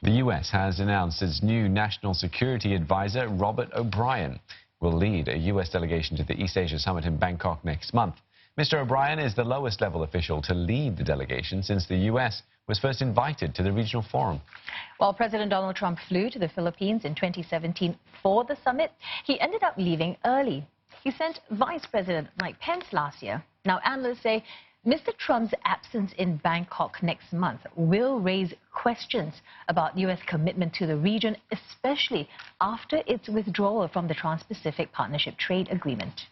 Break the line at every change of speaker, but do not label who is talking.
The US has announced its new national security advisor, Robert O'Brien, will lead a US delegation to the East Asia Summit in Bangkok next month. Mr. O'Brien is the lowest level official to lead the delegation since the US was first invited to the regional forum.
While President Donald Trump flew to the Philippines in 2017 for the summit, he ended up leaving early. He sent Vice President Mike Pence last year. Now, analysts say Mr. Trump's absence in Bangkok next month will raise questions about U.S. commitment to the region, especially after its withdrawal from the Trans-Pacific Partnership Trade Agreement.